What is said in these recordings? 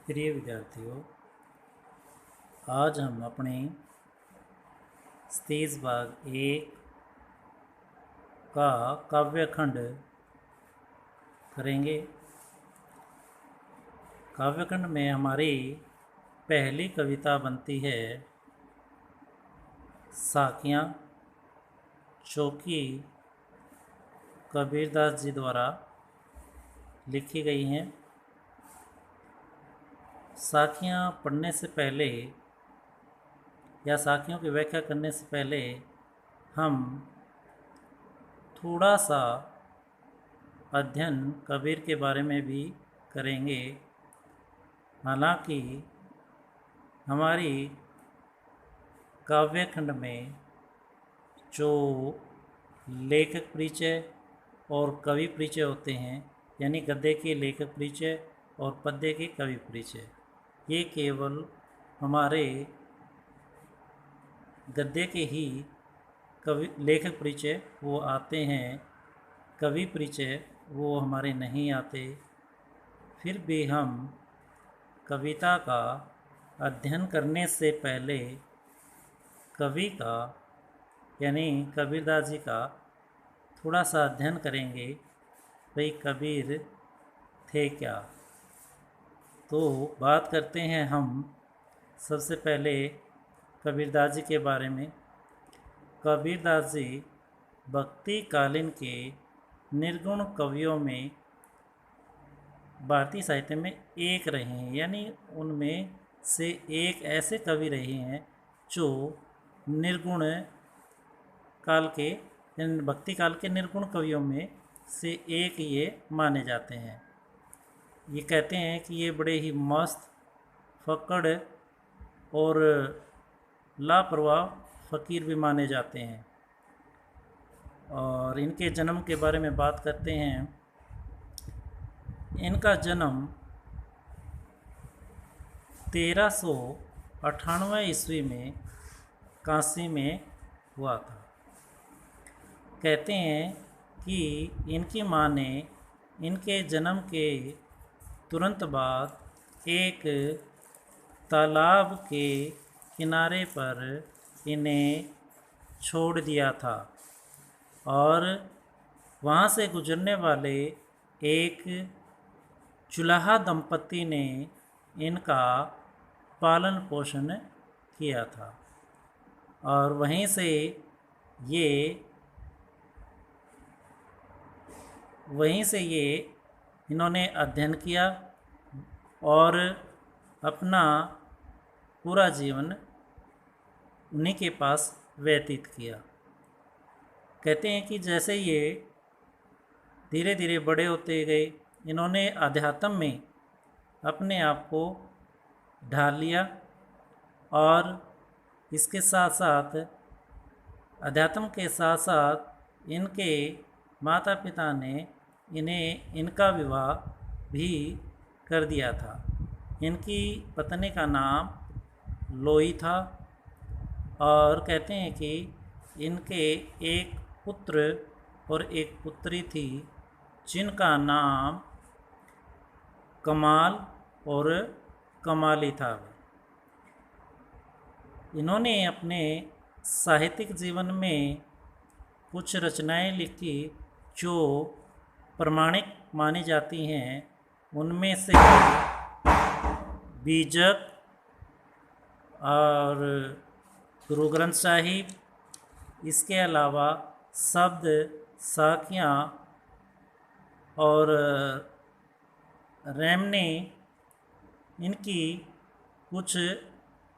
प्रिय विद्यार्थियों, आज हम अपने स्तेज भाग 1 का काव्य खंड करेंगे। काव्य खंड में हमारी पहली कविता बनती है साखियाँ, जो कि कबीरदास जी द्वारा लिखी गई हैं। साखियाँ पढ़ने से पहले या साखियों की व्याख्या करने से पहले हम थोड़ा सा अध्ययन कबीर के बारे में भी करेंगे। हालांकि हमारी काव्य खंड में जो लेखक परिचय और कवि परिचय होते हैं, यानी गद्य के लेखक परिचय और पद्य के कवि परिचय, ये केवल हमारे गद्य के ही कवि लेखक परिचय वो आते हैं, कवि परिचय वो हमारे नहीं आते। फिर भी हम कविता का अध्ययन करने से पहले कवि का यानी कबीरदास जी का थोड़ा सा अध्ययन करेंगे। भाई कबीर थे क्या? तो बात करते हैं हम सबसे पहले कबीरदास जी के बारे में। कबीरदास जी भक्ति कालीन के निर्गुण कवियों में भारतीय साहित्य में एक रहे हैं, यानी उनमें से एक ऐसे कवि रहे हैं जो निर्गुण काल के भक्ति काल के निर्गुण कवियों में से एक ये माने जाते हैं। ये कहते हैं कि ये बड़े ही मस्त, फक्कड़ और लापरवाह फ़कीर भी माने जाते हैं। और इनके जन्म के बारे में बात करते हैं। इनका जन्म 1398 ईस्वी में काशी में हुआ था। कहते हैं कि इनकी माँ ने इनके जन्म के तुरंत बाद एक तालाब के किनारे पर इन्हें छोड़ दिया था और वहाँ से गुजरने वाले एक चुल्हा दंपति ने इनका पालन पोषण किया था और वहीं से ये इन्होंने अध्ययन किया और अपना पूरा जीवन उन्हीं के पास व्यतीत किया। कहते हैं कि जैसे ये धीरे धीरे बड़े होते गए, इन्होंने अध्यात्म में अपने आप को ढाल लिया और इसके साथ साथ अध्यात्म के साथ साथ इनके माता पिता ने इनका विवाह भी कर दिया था। इनकी पत्नी का नाम लोई था और कहते हैं कि इनके एक पुत्र और एक पुत्री थी, जिनका नाम कमाल और कमाली था। इन्होंने अपने साहित्यिक जीवन में कुछ रचनाएं लिखी जो प्रमाणिक मानी जाती हैं। उनमें से बीजक और गुरु ग्रंथ साहिब, इसके अलावा शब्द, साखियाँ और रैमने, इनकी कुछ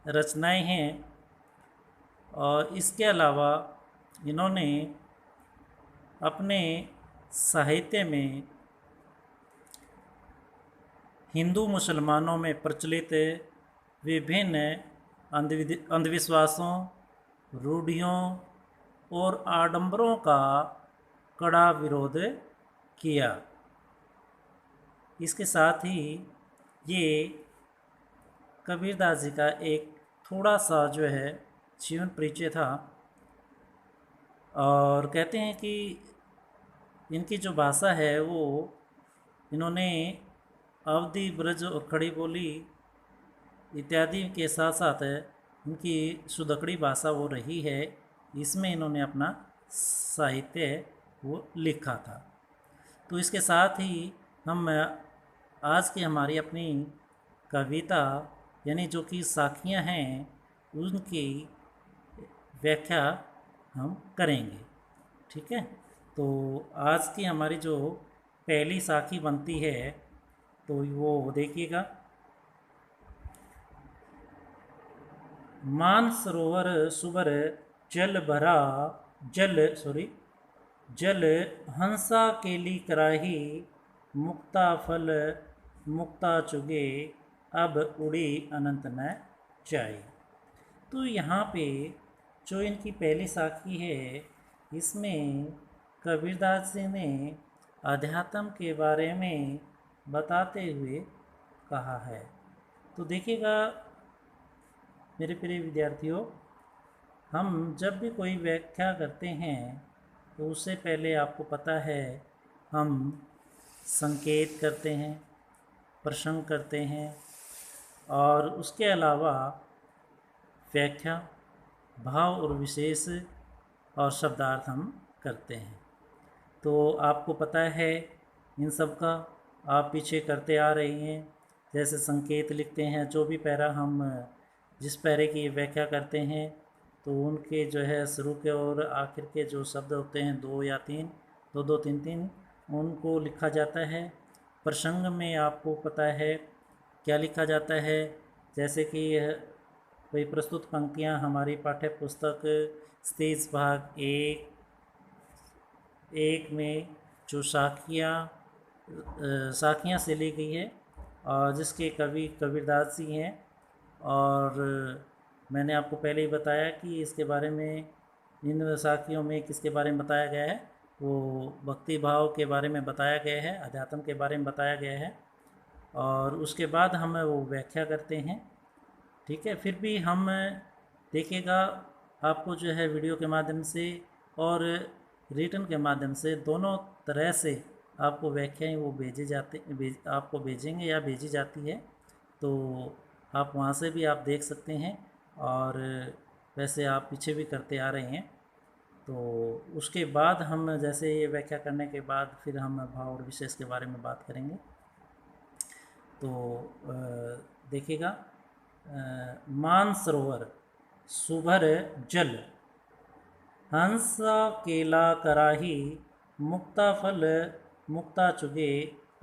रचनाएं हैं। और इसके अलावा इन्होंने अपने साहित्य में हिंदू मुसलमानों में प्रचलित विभिन्न अंधविश्वासों, रूढ़ियों और आडंबरों का कड़ा विरोध किया। इसके साथ ही ये कबीरदास जी का एक थोड़ा सा जो है जीवन परिचय था। और कहते हैं कि इनकी जो भाषा है वो इन्होंने अवधी, ब्रज और खड़ी बोली इत्यादि के साथ साथ इनकी सुदखड़ी भाषा वो रही है, इसमें इन्होंने अपना साहित्य वो लिखा था। तो इसके साथ ही हम आज की हमारी अपनी कविता यानी जो कि साखियाँ हैं उनकी व्याख्या हम करेंगे। ठीक है, तो आज की हमारी जो पहली साखी बनती है तो वो देखिएगा। मानसरोवर सुबर जल भरा जल हंसा केली कराही मुक्ता फल मुक्ता चुगे अब उड़ी अनंत न जाए। तो यहाँ पे जो इनकी पहली साखी है इसमें कबीरदास जी ने अध्यात्म के बारे में बताते हुए कहा है। तो देखिएगा मेरे प्रिय विद्यार्थियों, हम जब भी कोई व्याख्या करते हैं तो उससे पहले आपको पता है हम संकेत करते हैं, प्रसंग करते हैं और उसके अलावा व्याख्या, भाव और विशेष और शब्दार्थ हम करते हैं। तो आपको पता है इन सब का, आप पीछे करते आ रही हैं। जैसे संकेत लिखते हैं, जो भी पैरा हम जिस पैरे की व्याख्या करते हैं तो उनके जो है शुरू के और आखिर के जो शब्द होते हैं दो या तीन, दो दो तीन तीन, उनको लिखा जाता है। प्रसंग में आपको पता है क्या लिखा जाता है, जैसे कि वही प्रस्तुत पंक्तियाँ हमारी पाठ्य पुस्तक स्टेज भाग एक में जो साखियाँ से ली गई है और जिसके कवि कबीरदास जी हैं। और मैंने आपको पहले ही बताया कि इसके बारे में, इन साखियों में किसके बारे में बताया गया है, वो भक्ति भाव के बारे में बताया गया है, अध्यात्म के बारे में बताया गया है और उसके बाद हम वो व्याख्या करते हैं। ठीक है, फिर भी हम देखिएगा आपको जो है वीडियो के माध्यम से और रिटन के माध्यम से दोनों तरह से आपको व्याख्याएं वो आपको भेजेंगे या भेजी जाती है, तो आप वहाँ से भी आप देख सकते हैं। और वैसे आप पीछे भी करते आ रहे हैं। तो उसके बाद हम जैसे ये व्याख्या करने के बाद फिर हम भाव और विशेष के बारे में बात करेंगे। तो देखिएगा, मानसरोवर सुभर जल हंस केला कराही मुक्ता फल मुक्ता चुगे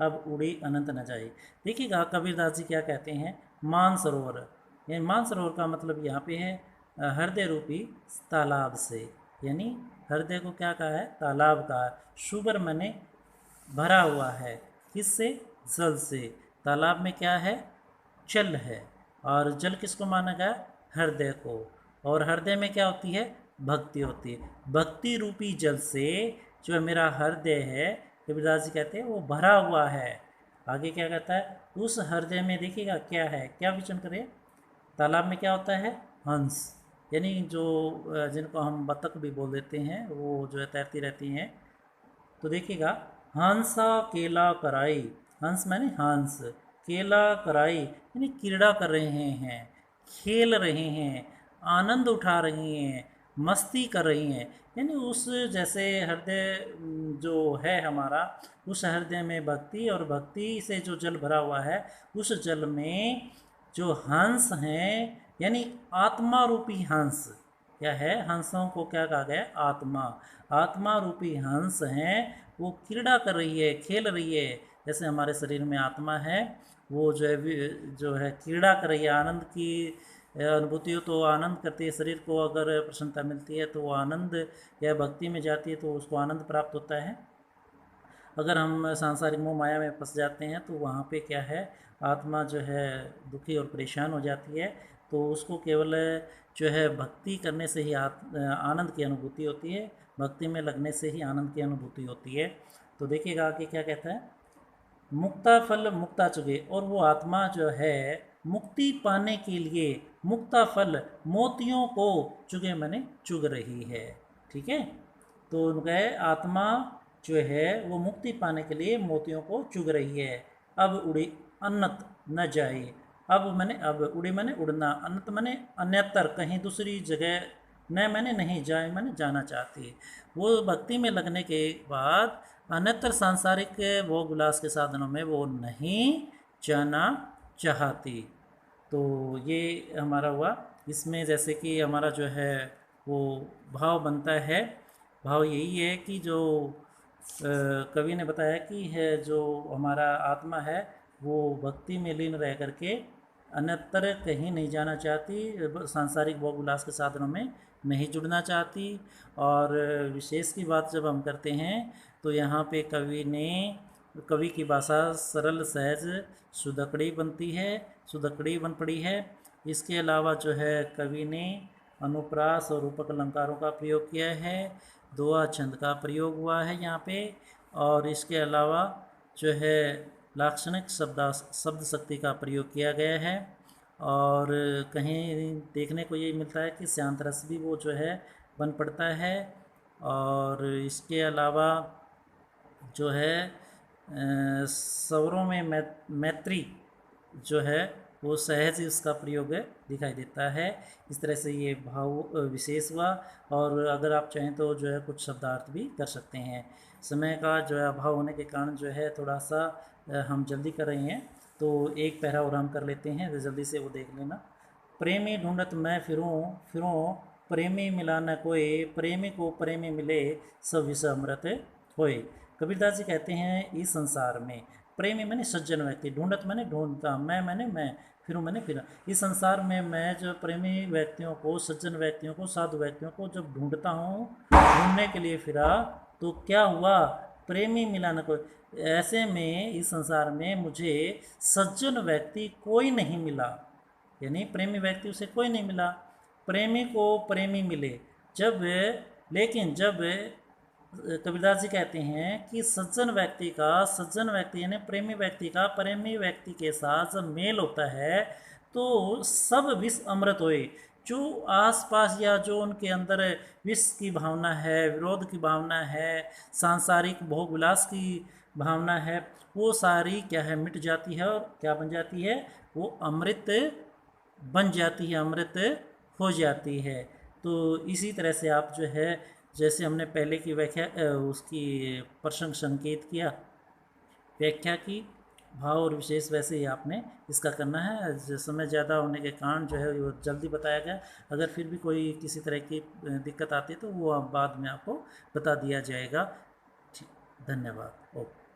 अब उड़ी अनंत न जाए। देखिएगा कबीरदास जी क्या कहते हैं, मानसरोवर, यानी मानसरोवर का मतलब यहाँ पे है हृदय रूपी तालाब से, यानी हृदय को क्या कहा है, तालाब का। सुबर मने भरा हुआ है, किससे, जल से। तालाब में क्या है, जल है और जल किसको माना गया, हृदय को। और हृदय में क्या होती है, भक्ति होती है। भक्ति रूपी जल से जो मेरा हृदय है, कबीरदास जी कहते हैं वो भरा हुआ है। आगे क्या कहता है, उस हृदय में देखिएगा क्या है, क्या विचरण करे, तालाब में क्या होता है, हंस, यानी जो जिनको हम बतख भी बोल देते हैं, वो जो है तैरती रहती हैं। तो देखिएगा, हंसा केला कराई, हंस माने हंस, केला कराई यानी क्रीड़ा कर रहे हैं, खेल रहे हैं, आनंद उठा रही हैं, मस्ती कर रही हैं। यानी उस जैसे हृदय जो है हमारा, उस हृदय में भक्ति, और भक्ति से जो जल भरा हुआ है उस जल में जो हंस हैं, यानी आत्मा रूपी हंस, क्या है, हंसों को क्या कहा गया, आत्मा, आत्मा रूपी हंस हैं, वो क्रीड़ा कर रही है, खेल रही है। जैसे हमारे शरीर में आत्मा है, वो जो है क्रीड़ा कर रही है, आनंद की अनुभूति हो तो आनंद करती है। शरीर को अगर प्रसन्नता मिलती है तो वो आनंद या भक्ति में जाती है तो उसको आनंद प्राप्त होता है। अगर हम सांसारिक मोह माया में फंस जाते हैं तो वहाँ पे क्या है, आत्मा जो है दुखी और परेशान हो जाती है। तो उसको केवल जो है भक्ति करने से ही आनंद की अनुभूति होती है, भक्ति में लगने से ही आनंद की अनुभूति होती है। तो देखिएगा आगे क्या कहता है, मुक्ता फल मुक्ता चुगे, और वो आत्मा जो है मुक्ति पाने के लिए मुक्ता फल मोतियों को चुगे माने चुग रही है। ठीक है, तो उनका आत्मा जो है वो मुक्ति पाने के लिए मोतियों को चुग रही है। अब उड़ी अन्नत न जाए, अब मैंने अब उड़ी मैंने उड़ना, अनंत मैंने अन्यतर कहीं दूसरी जगह, न मैंने नहीं, जाए मैंने जाना चाहती। वो भक्ति में लगने के बाद अन्यतर सांसारिक भोग विलास के साधनों में वो नहीं जाना चाहती। तो ये हमारा हुआ। इसमें जैसे कि हमारा जो है वो भाव बनता है। भाव यही है कि जो कवि ने बताया कि है जो हमारा आत्मा है वो भक्ति में लीन रह करके अन्यत्र कहीं नहीं जाना चाहती, सांसारिक भोग विलास के साधनों में नहीं जुड़ना चाहती। और विशेष की बात जब हम करते हैं तो यहाँ पे कवि की भाषा सरल सहज सुदकड़ी बनती है, सुदकड़ी बन पड़ी है। इसके अलावा जो है कवि ने अनुप्रास और रूपक अलंकारों का प्रयोग किया है, दोहा छंद का प्रयोग हुआ है यहाँ पे। और इसके अलावा जो है लाक्षणिक शब्द शक्ति का प्रयोग किया गया है। और कहीं देखने को ये मिलता है कि शांत रस भी वो जो है बन पड़ता है। और इसके अलावा जो है स्वरों में मैत्री जो है वो सहज उसका प्रयोग दिखाई देता है। इस तरह से ये भाव विशेष हुआ। और अगर आप चाहें तो जो है कुछ शब्दार्थ भी कर सकते हैं। समय का जो है अभाव होने के कारण जो है थोड़ा सा हम जल्दी कर रहे हैं, तो एक पैरा और हम कर लेते हैं, तो जल्दी से वो देख लेना। प्रेमी ढूंढत मैं फिरूं फिरूं, प्रेमी मिला न कोई, प्रेमी को प्रेमी मिले, सब विष अमृत होए। कबीरदास जी कहते हैं इस संसार में, प्रेमी मैंने सज्जन व्यक्ति, ढूंढत मैंने ढूंढता, मैं फिरूं मैंने फिरा, इस संसार में मैं जो प्रेमी व्यक्तियों को, सज्जन व्यक्तियों को, साधु व्यक्तियों को जब ढूंढता हूँ, ढूंढने के लिए फिरा, तो क्या हुआ, प्रेमी मिला न कोई। ऐसे में इस संसार में मुझे सज्जन व्यक्ति कोई नहीं मिला, यानी प्रेमी व्यक्ति उसे कोई नहीं मिला। प्रेमी को प्रेमी मिले जब, लेकिन जब कबीरदास जी कहते हैं कि सज्जन व्यक्ति यानी प्रेमी व्यक्ति का प्रेमी व्यक्ति के साथ जब मेल होता है तो सब विष अमृत होए। जो आसपास या जो उनके अंदर विष की भावना है, विरोध की भावना है, सांसारिक भोग विलास की भावना है, वो सारी क्या है मिट जाती है। और क्या बन जाती है, वो अमृत बन जाती है, अमृत हो जाती है। तो इसी तरह से आप जो है, जैसे हमने पहले की व्याख्या उसकी प्रसंग संकेत किया, व्याख्या की, भाव और विशेष वैसे ही आपने इसका करना है। समय ज़्यादा होने के कारण जो है वो जल्दी बताया गया। अगर फिर भी कोई किसी तरह की दिक्कत आती है तो वो बाद में आपको बता दिया जाएगा। ठीक, धन्यवाद। ओके।